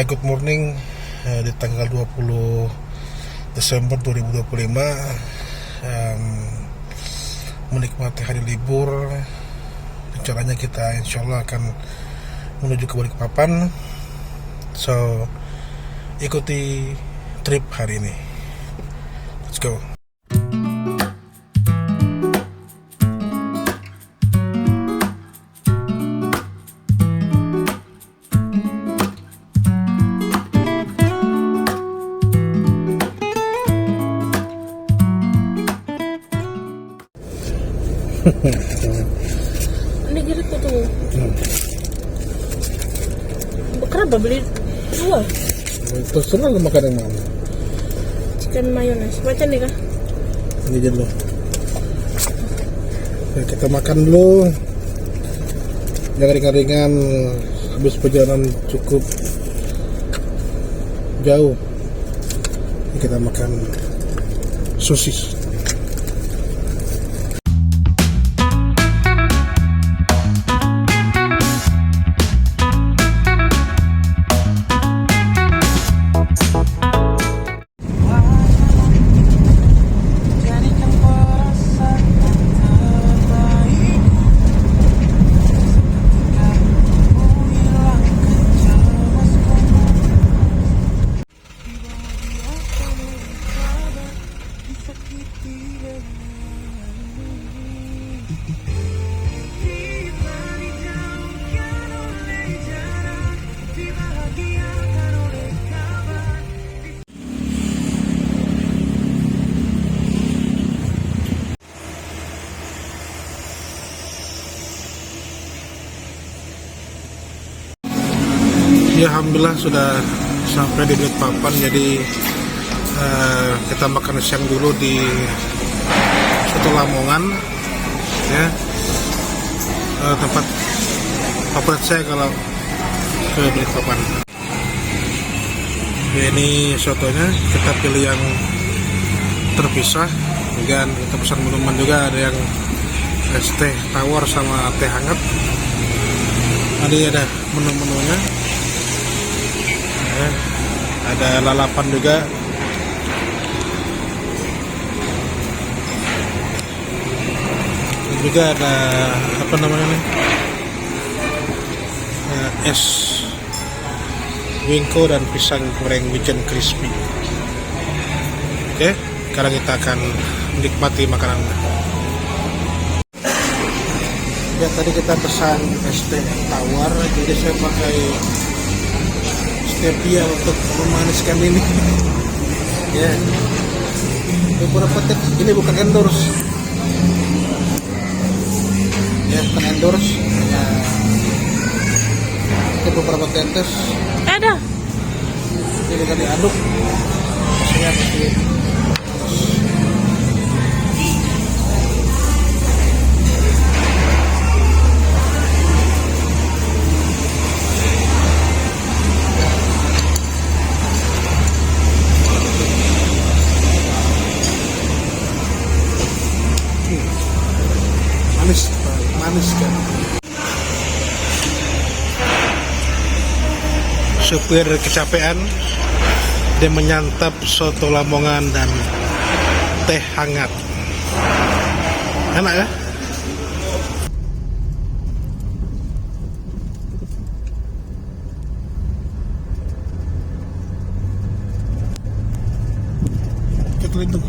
Good morning, di tanggal 20 Desember 2025, menikmati hari libur. Rencananya kita insya Allah akan menuju ke Balikpapan. So, ikuti trip hari ini. Let's go. Ini gitu tuh. Kenapa beli dua? Terserah lu makan yang mana. Chicken mayonnaise. Baca nih kah? Ini dulu. Ya, kita makan dulu. Jangan ringan-ringan. Habis perjalanan cukup jauh. Kita makan sosis. Ya, alhamdulillah sudah sampai di Balikpapan. Jadi kita makan siang dulu di Soto Lamongan, ya, tempat favorit saya kalau ke Balikpapan. Ya, ini sotonya kita pilih yang terpisah, dan kita pesan minuman juga, ada yang es teh tawar sama teh hangat. Tadi ada menu-menunya. Ada lalapan juga. Dan juga ada apa namanya nih, es wingko dan pisang goreng wijen crispy. Oke, sekarang kita akan menikmati makanan. Ya, tadi kita pesan es teh tawar, jadi saya pakai stevia untuk memaniskan ini. Ya, beberapa tips, ini bukan endorse. Ya, bukan endorse. Nah, itu beberapa tetes. Ada. Ini kan diaduk. Saya pasti. Manis kan. Supir kecapean, dia menyantap soto Lamongan dan teh hangat. Enak ya? Kita lihat dulu.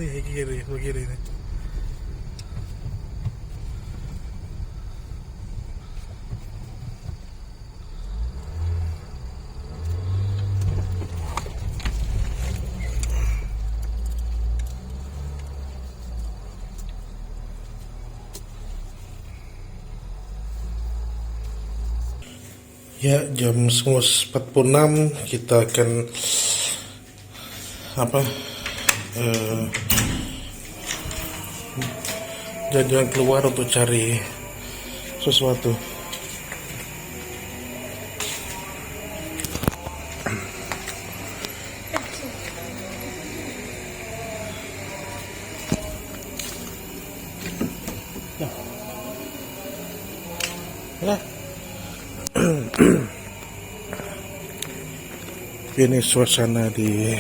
Nih begini nih. Ya, jam 11.46 kita akan jalan-jalan keluar untuk cari sesuatu. Ya. Ini suasana di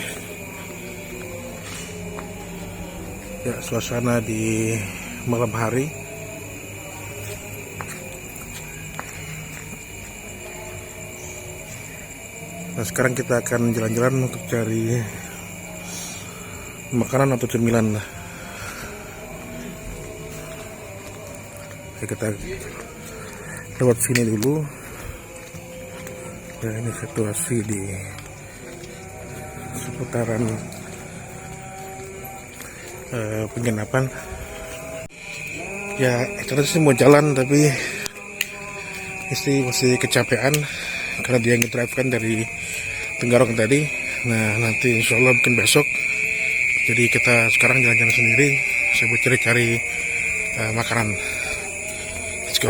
malam hari. Nah, sekarang kita akan jalan-jalan untuk cari makanan atau cemilan. Kita lewat sini dulu. Ya, ini situasi di seputaran penginapan. Ya, ternyata sih mau jalan tapi istri masih kecapean karena dia ngedrive kan dari Tenggarong tadi. Nah, nanti insya Allah mungkin besok. Jadi kita sekarang jalan-jalan sendiri. Saya mau cari-cari makanan. Let's go.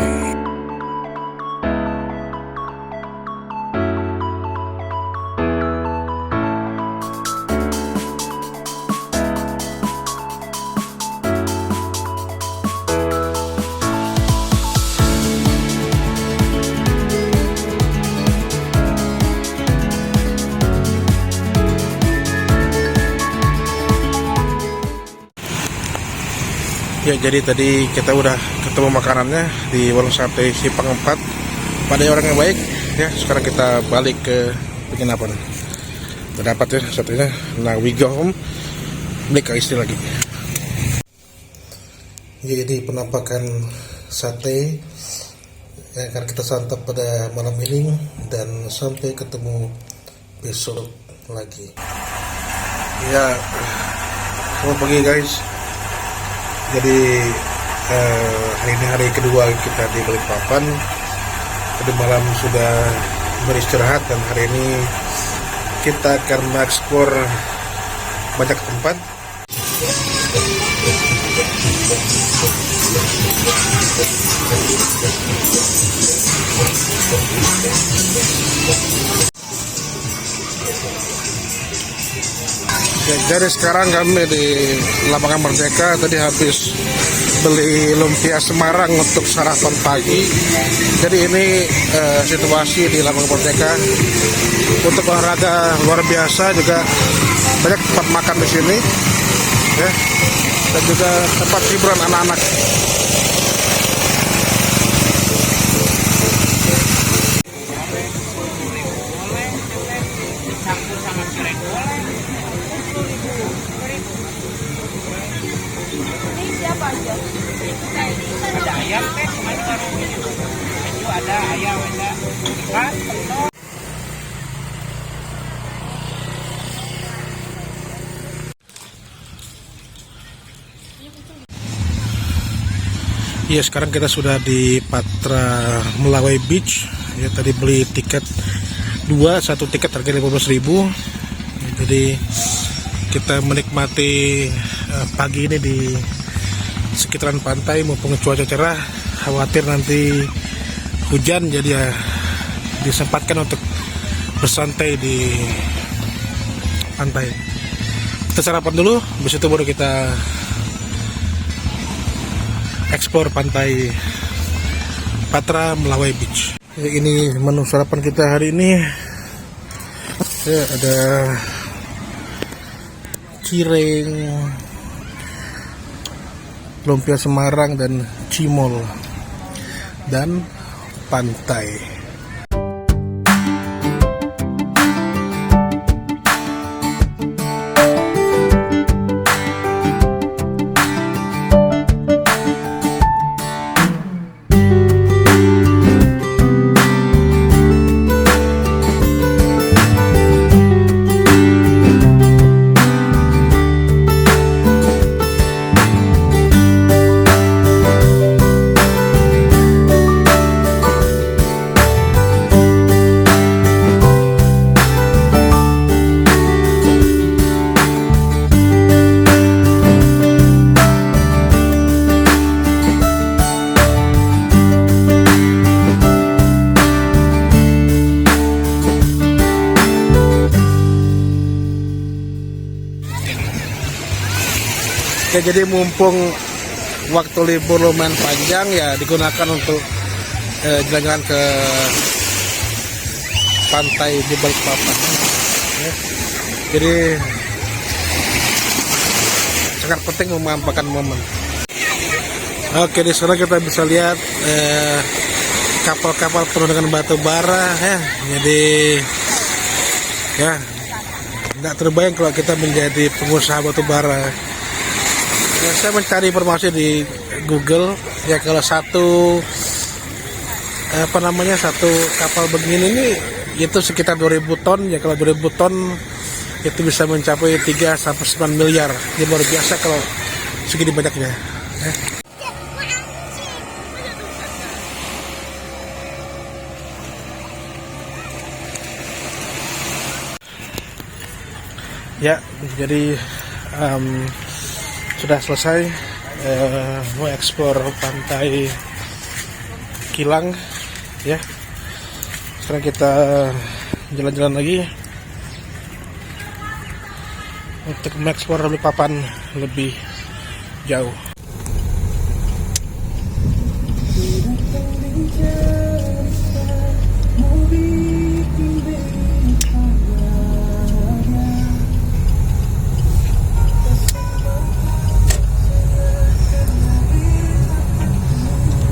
Ya, jadi tadi kita udah ketemu makanannya di warung sate Simpang 4. Pada orang yang baik ya. Sekarang kita balik ke penginapan. Udah dapat ya satenya. Nah, we go home. Beli ke istri lagi. Ya, jadi penampakan sate yang akan kita santap pada malam ini, dan sampai ketemu besok lagi. Ya, selamat pagi guys. Jadi hari ini hari kedua kita di Balikpapan. Tadi malam sudah beristirahat dan hari ini kita akan mengeksplor banyak tempat. Ya, jadi sekarang kami di Lapangan Merdeka. Tadi habis beli lumpia Semarang untuk sarapan pagi. Jadi ini situasi di Lapangan Merdeka. Untuk olahraga luar biasa, juga banyak tempat makan di sini, ya, dan juga tempat hiburan anak-anak. Ada ayam teh, ada ayam, ada ikan. Ya, sekarang kita sudah di Patra Melawai Beach. Ya, tadi beli tiket 2, satu tiket harga 15.000. Jadi kita menikmati pagi ini di sekitaran pantai, mumpung cuaca cerah. Khawatir nanti hujan, jadi ya disempatkan untuk bersantai di pantai. Kita sarapan dulu, habis itu baru kita eksplor pantai Patra Melawai Beach. Ya, ini menu sarapan kita hari ini. Ya, ada cireng, lumpia Semarang, dan cimol, dan pantai. Ya, jadi mumpung waktu libur lumayan panjang ya digunakan untuk jalan-jalan ke pantai di Balikpapan. Ya. Jadi sangat penting memanfaatkan momen. Oke, di sana kita bisa lihat kapal-kapal penuh dengan batu bara ya. Jadi ya nggak terbayang kalau kita menjadi pengusaha batu bara. Ya, saya mencari informasi di Google ya, kalau satu kapal begini ini itu sekitar 2000 ton ya. Kalau 2000 ton itu bisa mencapai 3 sampai 9 miliar. Jadi luar biasa kalau segini banyaknya ya. Ya, jadi sudah selesai mau eksplor pantai Kilang ya. Sekarang kita jalan-jalan lagi untuk mengeksplor Balikpapan lebih jauh.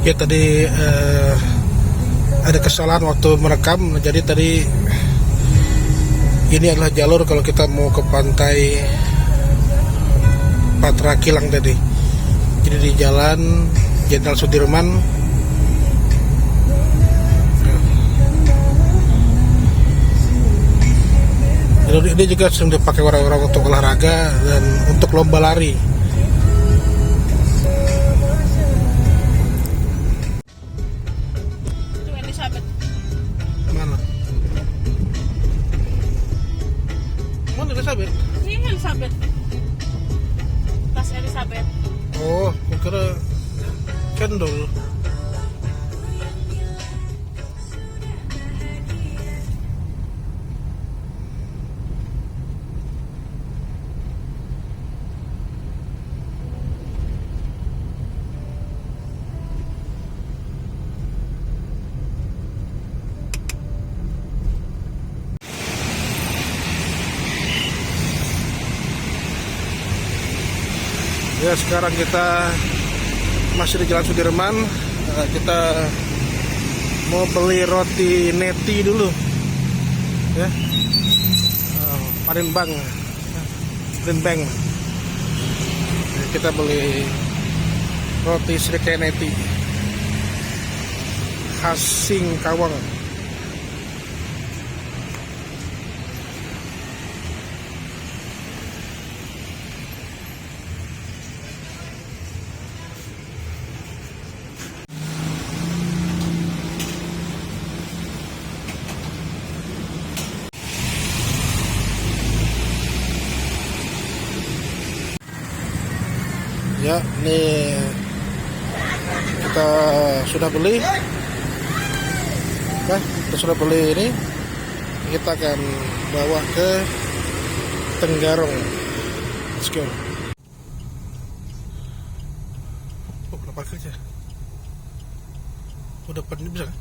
Ya, tadi ada kesalahan waktu merekam. Jadi tadi ini adalah jalur kalau kita mau ke pantai Patra Kilang tadi. Jadi di Jalan Jenderal Sudirman. Jalur ini juga sering dipakai orang-orang untuk olahraga dan untuk lomba lari. Elizabeth? Ini Elizabeth. Tas Elizabeth. Oh, aku kira cendol. Ya, sekarang kita masih di Jalan Sudirman. Kita mau beli roti neti dulu ya. Palembang. Kita beli roti Srikaya neti khas Singkawang. Ya, ini kita sudah beli. Kita sudah beli ini. Kita akan bawa ke Tenggarong. Let's go. Oh, udah parkir aja. Udah depan ini bisa kan?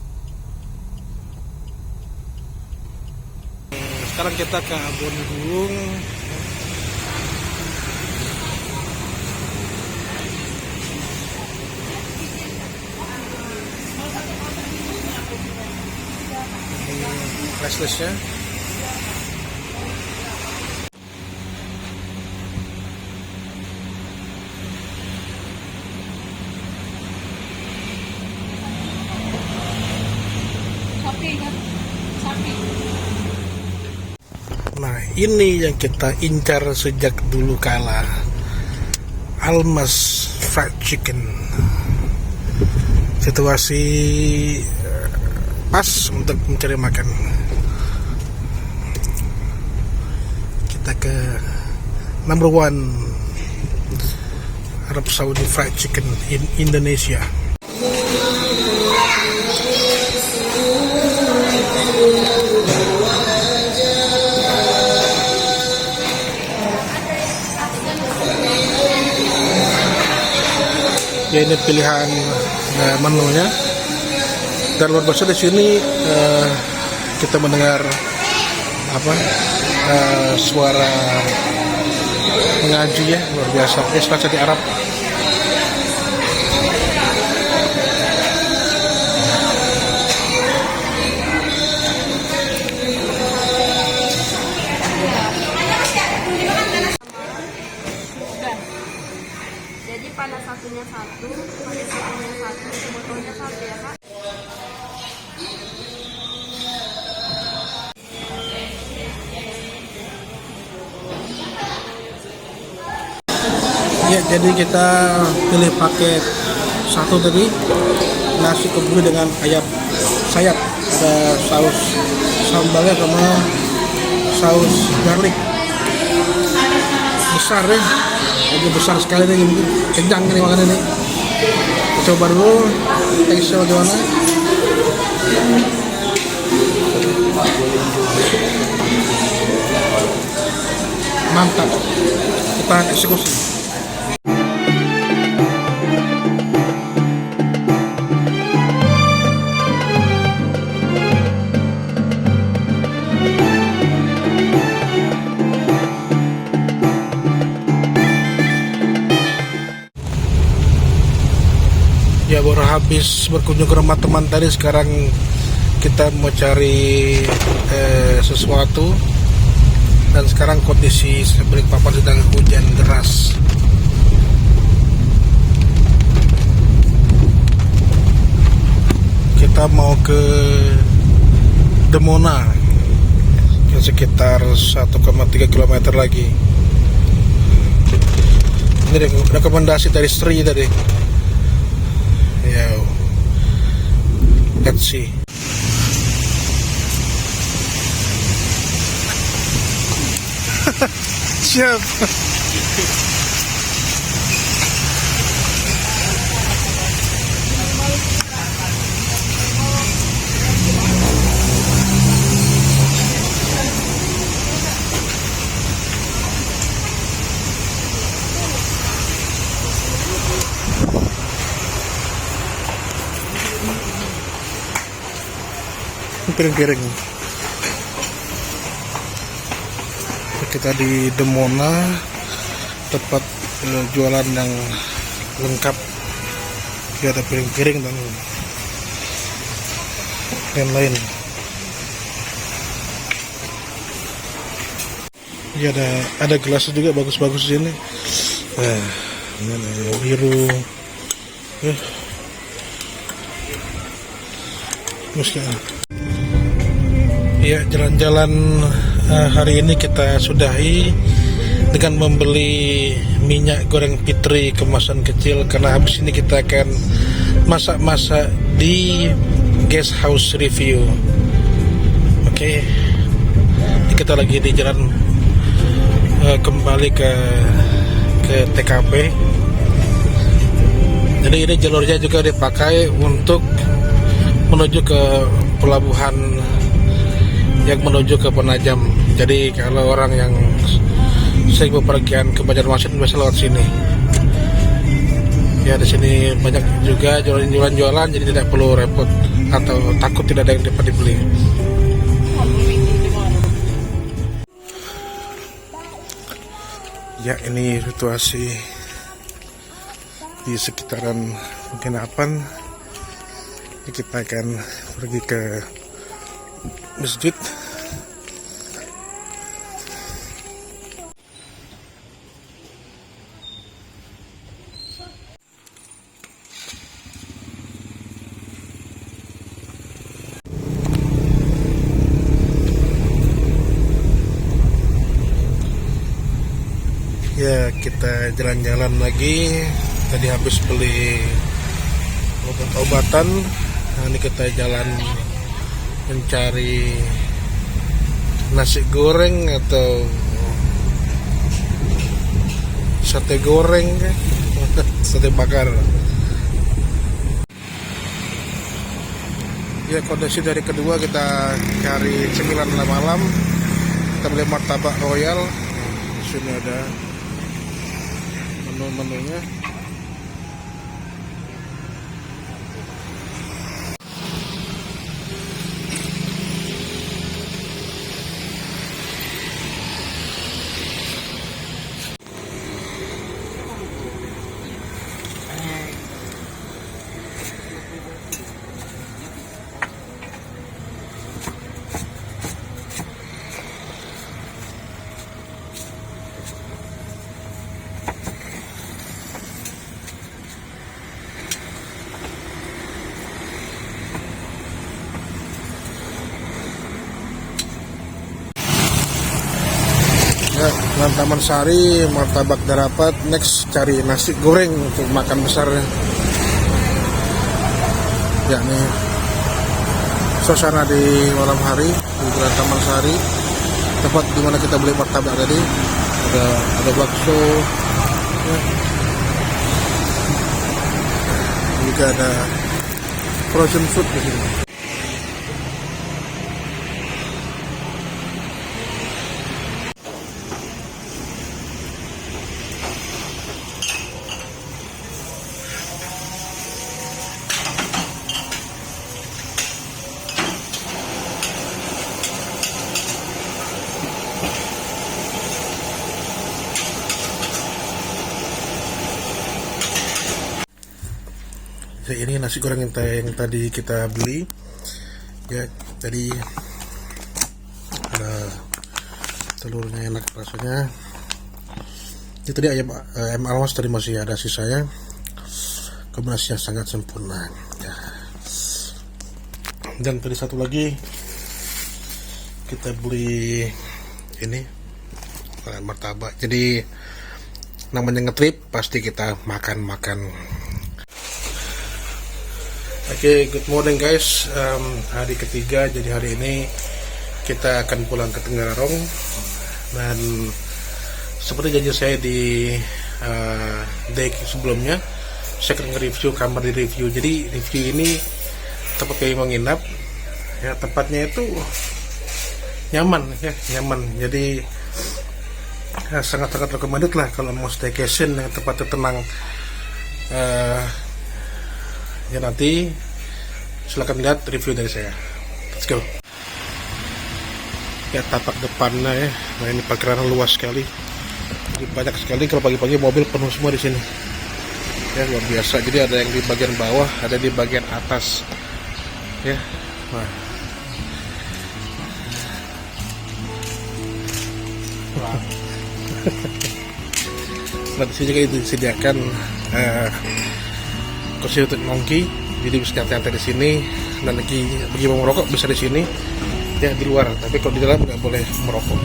Sekarang kita ke Abon Gunung. Restlessnya nah, ini yang kita incar sejak dulu kala, Almas Fried Chicken. Situasi pas untuk mencari makan. Kita ke number 1 Arab Saudi Fried Chicken in Indonesia. Ya ini pilihan menunya. Dan luar biasa di sini kita mendengar suara mengaji ya, luar biasa. Serasa di Arab. Jadi pada satunya satu, pada satunya satu, botolnya satu ya Kak. Ya, jadi kita pilih paket satu tadi, nasi kebuli dengan ayam sayap, ada saus sambalnya sama saus garlic. Besar ya, jadi besar sekali nih, mungkin kenyang nih makan ini. Kita coba dulu teksturnya bagaimana. Mantap, kita eksekusi. Ya, baru habis berkunjung ke rumah teman tadi, sekarang kita mau cari sesuatu, dan sekarang kondisi Balikpapan sedang hujan deras. Kita mau ke Demona yang sekitar 1,3 km lagi. Ini rekomendasi dari Sri tadi. Ya, let's see. Siap. Piring-piring. Kita di Demona, tempat jualan yang lengkap. Dia ada piring-piring dan lain-lain. Ya, ada gelas juga bagus-bagus di sini. Ini biru. Ya, jalan-jalan hari ini kita sudahi dengan membeli minyak goreng Fitri kemasan kecil, karena habis ini kita akan masak-masak di guest house review. Oke. Kita lagi di jalan kembali ke TKP. Jadi ini jalurnya juga dipakai untuk menuju ke pelabuhan yang menuju ke Penajam. Jadi kalau orang yang sering bepergian ke Banjarmasin biasa lewat sini. Ya, di sini banyak juga jualan-jualan, jadi tidak perlu repot atau takut tidak ada yang dapat dibeli. Ya, ini situasi di sekitaran penginapan. Kita akan pergi ke masjid. Ya, kita jalan-jalan lagi. Tadi habis beli obat-obatan. Nah, ini kita jalan mencari nasi goreng atau sate goreng, sate bakar. Ya, kondisi dari kedua kita cari cemilan malam. Kita beli martabak royal. Di sini ada menu-menunya. Ya, dengan Taman Sari, martabak udah dapat, next cari nasi goreng untuk makan besarnya. Ya nih suasana di malam hari di Jalan Taman Sari, tempat dimana kita beli martabak tadi. Ada bakso, ya. Juga ada frozen food di sini. Ini nasi goreng yang tadi kita beli ya, tadi ada telurnya enak rasanya. Ini tadi ayam almas tadi masih ada sisanya, kombinasinya sangat sempurna ya. Dan tadi satu lagi kita beli ini martabak, jadi namanya ngetrip pasti kita makan. Oke, good morning guys. Hari ketiga, jadi hari ini kita akan pulang ke Tenggarong. Dan seperti janji saya di day sebelumnya, saya akan nge-review kamar di review. Jadi review ini tempat kayak menginap, ya tempatnya itu nyaman ya, nyaman. Jadi ya, sangat-sangat recommended lah kalau mau staycation yang tempatnya tenang. Ya nanti silakan lihat review dari saya. Let's go. Ya tapak depannya ya. Nah ini parkiran luas sekali. Jadi banyak sekali, kalau pagi-pagi mobil penuh semua di sini. Ya luar biasa. Jadi ada yang di bagian bawah, ada di bagian atas. Ya. Nah. Nah di sini juga disediakan kursi untuk nongki, jadi bisa nyantai di sini. Dan lagi bagi mau merokok bisa di sini ya, di luar, tapi kalau di dalam nggak boleh merokok.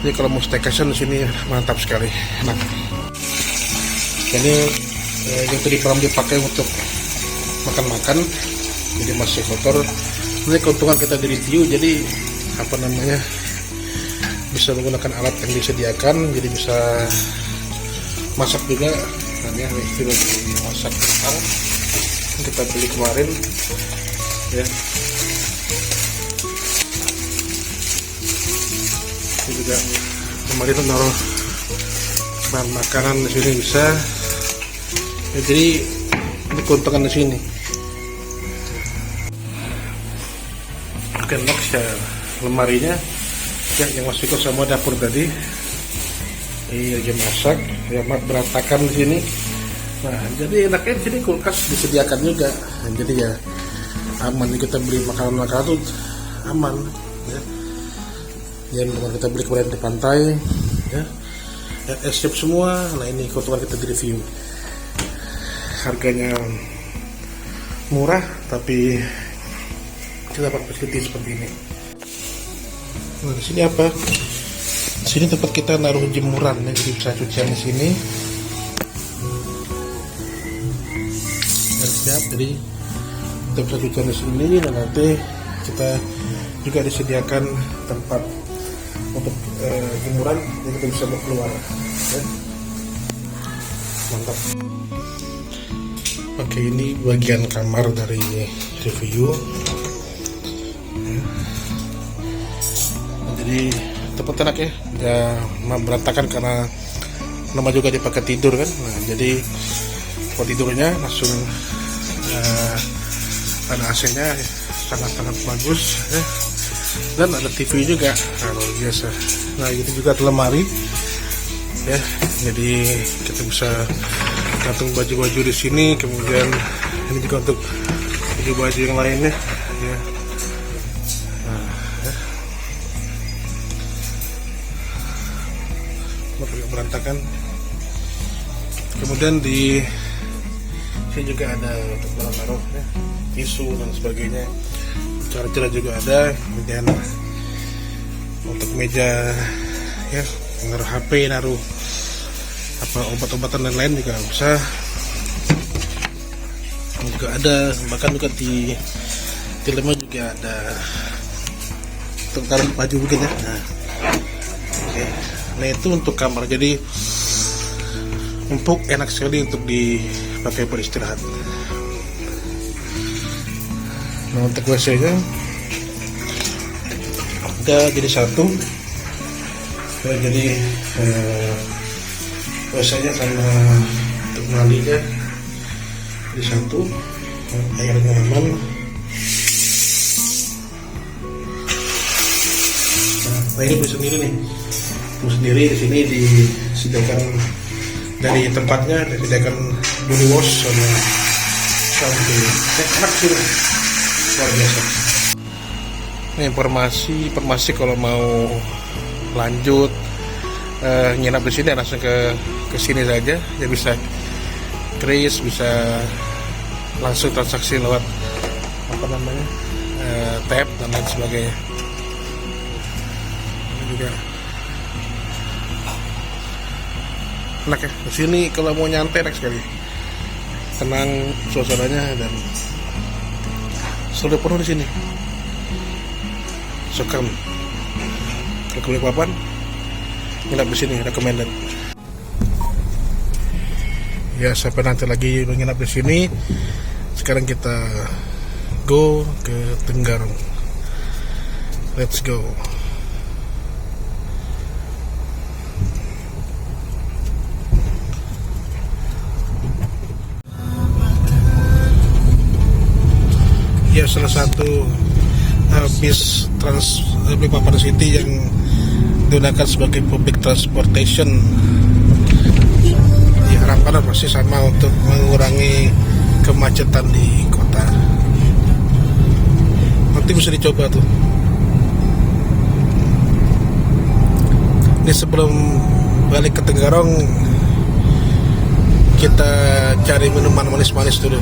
Jadi kalau mau staycation di sini mantap sekali, enak. Ini yang tadi belum dipakai untuk makan-makan, jadi masih kotor. Ini keuntungan kita di review, jadi apa namanya, bisa menggunakan alat yang disediakan, jadi bisa masak juga. Nah ya, ini masak kentang kita beli kemarin ya. Ini juga kemarin naruh bahan makanan di sini bisa ya, jadi ini keuntungan di sini. Oke, next ya lemarinya ya, yang masih kok sama dapur tadi. Ini lagi masak ya, berantakan di sini. Nah jadi enaknya di sini kulkas disediakan juga. Nah, jadi ya aman, kita beli makanan tuh aman ya. Yang kita beli kemarin di pantai ya, es siap semua. Nah ini keuntungan kita di review. Harganya murah tapi kita dapat fasilitas seperti ini. Nah di sini apa? Di sini tempat kita naruh jemuran ya, jadi bisa cucian di sini. Dan siap, jadi kita bisa cucian di sini. Dan nanti kita juga disediakan tempat untuk jemuran, jadi kita bisa mau keluar ya. Mantap. Oke, ini bagian kamar dari review ya. Jadi tempat enak ya, nggak berantakan karena nama juga dipakai tidur kan. Nah jadi buat tidurnya langsung ada AC-nya sangat-sangat bagus ya. Dan ada TV juga, nah, luar biasa. Nah ini juga ada lemari ya, jadi kita bisa gantung baju-baju di sini. Kemudian ini juga untuk baju-baju yang lainnya ya. Berantakan. Kemudian di sini juga ada untuk naruh ya, tisu dan sebagainya. Cara-cara juga ada. Kemudian untuk meja ya, naruh HP, naruh apa obat-obatan dan lain juga bisa. Juga ada, bahkan juga di lemah juga ada untuk taruh baju mungkin ya. Nah, oke. Nah itu untuk kamar, jadi empuk, enak sekali untuk dipakai beristirahat. Nah untuk WC nya ada jadi satu. Jadi WC nya sama untuk mandinya jadi satu, airnya aman. Nah ini beli sendiri nih, beli sendiri di sini disediakan dari tempatnya, disediakan body wash sama shampoo. Enak sih, luar biasa. Ini informasi kalau mau lanjut nginap di sini langsung ke sini saja, ya bisa kris, bisa langsung transaksi lewat apa namanya tap dan lain sebagainya. Ini juga enak ya di sini, kalau mau nyantai enak sekali, tenang suasananya dan sudah penuh di sini. Sokam kalau ke Balikpapan nginap di sini, recommended. Ya sampai nanti lagi menginap di sini. Sekarang kita go ke Tenggarong. Let's go. Ya salah satu bis Trans Balikpapan City yang digunakan sebagai public transportation. Diharapkan masih sama untuk mengurangi kemacetan di kota. Nanti bisa dicoba tuh. Ini sebelum balik ke Tenggarong, kita cari minuman manis-manis dulu.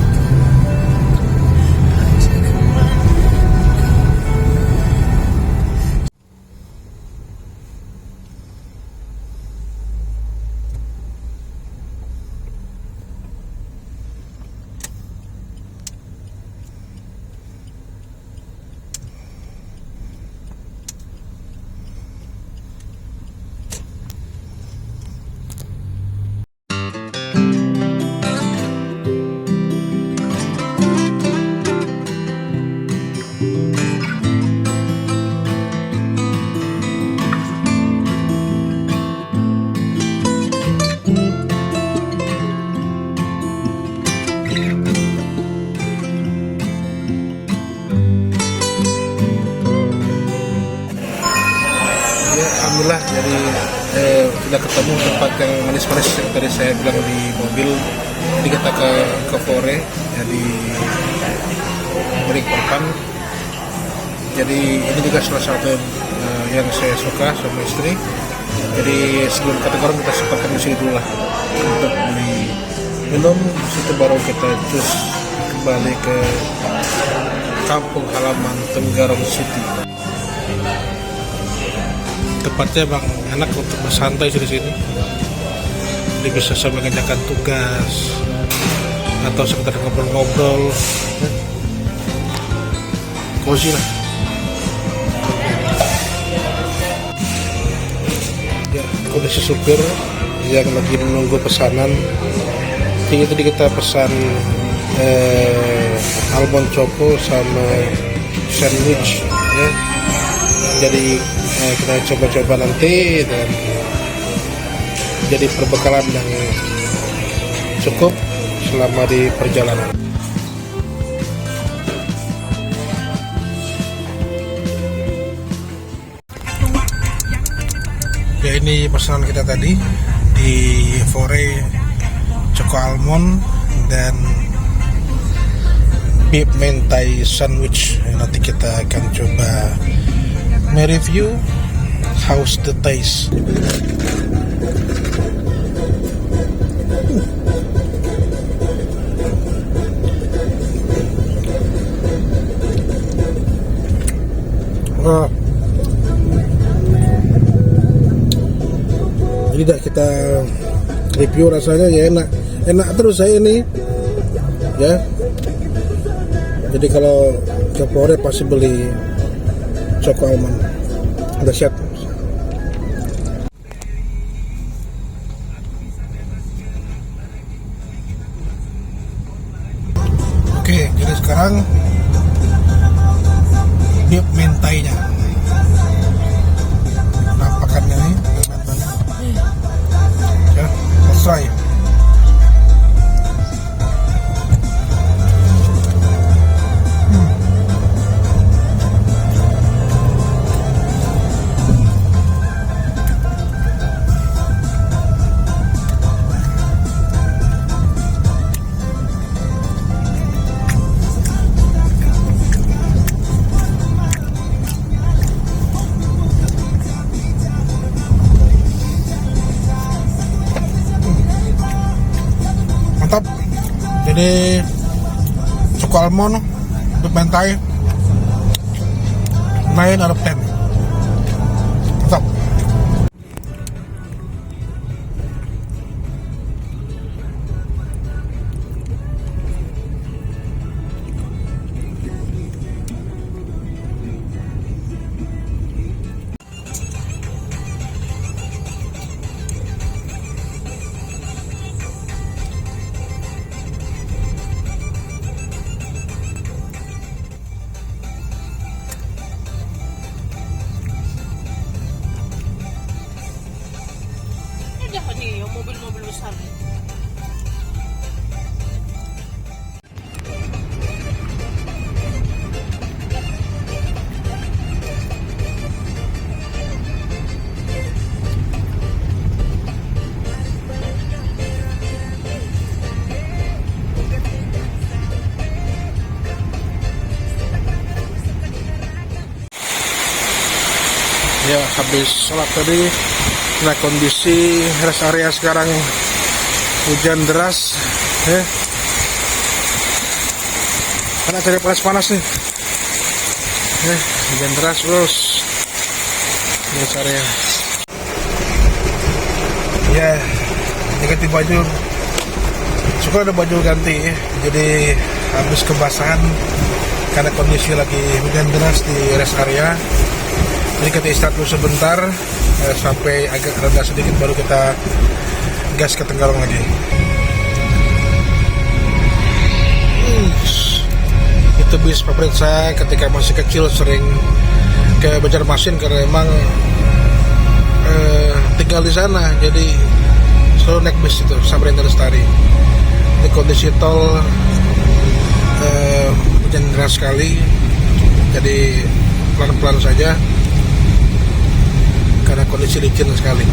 Alhamdulillah, jadi sudah ketemu tempat yang manis-manis yang tadi saya bilang di mobil. Jadi kita ke Fore, jadi Balikpapan. Jadi ini juga salah satu yang saya suka sama istri. Jadi sebelum ke Tenggarong kita sempatkan di sini dulu lah untuk beli minum. Situ baru kita cus kembali ke kampung halaman Tenggarong City. Tempatnya emang enak untuk bersantai di sini. Jadi bisa sambil mengerjakan tugas atau sekedar ngobrol-ngobrol. Cozy lah. Ya, kondisi supir yang lagi menunggu pesanan. Jadi tadi kita pesan almond choco sama sandwich ya. Jadi kita coba-coba nanti dan jadi perbekalan yang cukup selama di perjalanan. Ya ini pesanan kita tadi di Fore, choco almond dan beef mentai sandwich. Nanti kita akan coba mereview how's the taste. Ini dah kita review, rasanya ya enak terus saya ini ya. Jadi kalau ke Polres pasti beli Choco Almond, dahsyat. Oke, jadi sekarang beef mentainya, nampakannya nih ya, let's try. Mantap. Jadi Choco Almond beef mentai 9 out of 10. Mantap. Ini dah nih yang mobil-mobil besar. Ya, habis sholat tadi. Nah, kondisi rest area sekarang hujan deras ya. Karena cari panas nih ya, hujan deras terus rest area ya. Ganti baju, suka ada baju ganti ya. Jadi habis kebasahan karena kondisi lagi hujan deras di rest area. Jadi kita istirahat dulu sebentar sampai agak reda sedikit, baru kita gas ke Tenggarong lagi. Itu bis favorit saya ketika masih kecil, sering ke Banjarmasin karena emang tinggal di sana. Jadi selalu naik bis itu sampai Lestari. Di kondisi tol hujan deras sekali, jadi pelan-pelan saja karena kondisi licin sekali.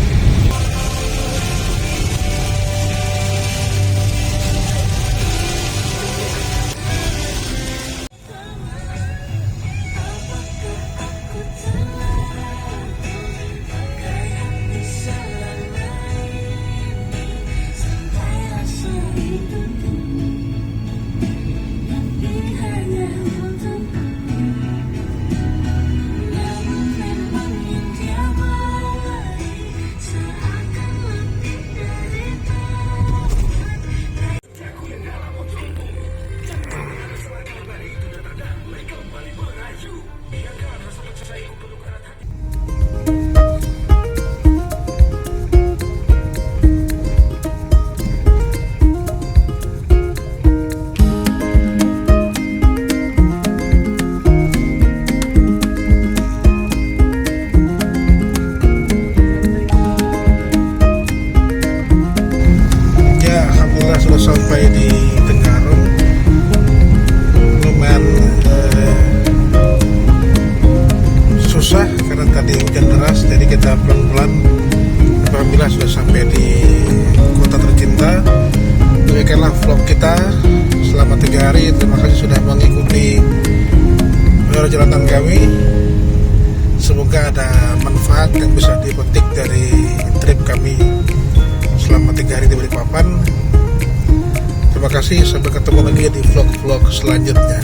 Sudah sampai di Tenggarong. Lumayan susah karena tadi hujan deras, jadi kita pelan-pelan. Alhamdulillah sudah sampai di kota tercinta. Demikianlah vlog kita selama 3 hari. Terima kasih sudah mengikuti perjalanan kami. Semoga ada manfaat yang bisa dipetik dari trip kami selama 3 hari di Balikpapan. Terima kasih, sampai ketemu lagi di vlog-vlog selanjutnya.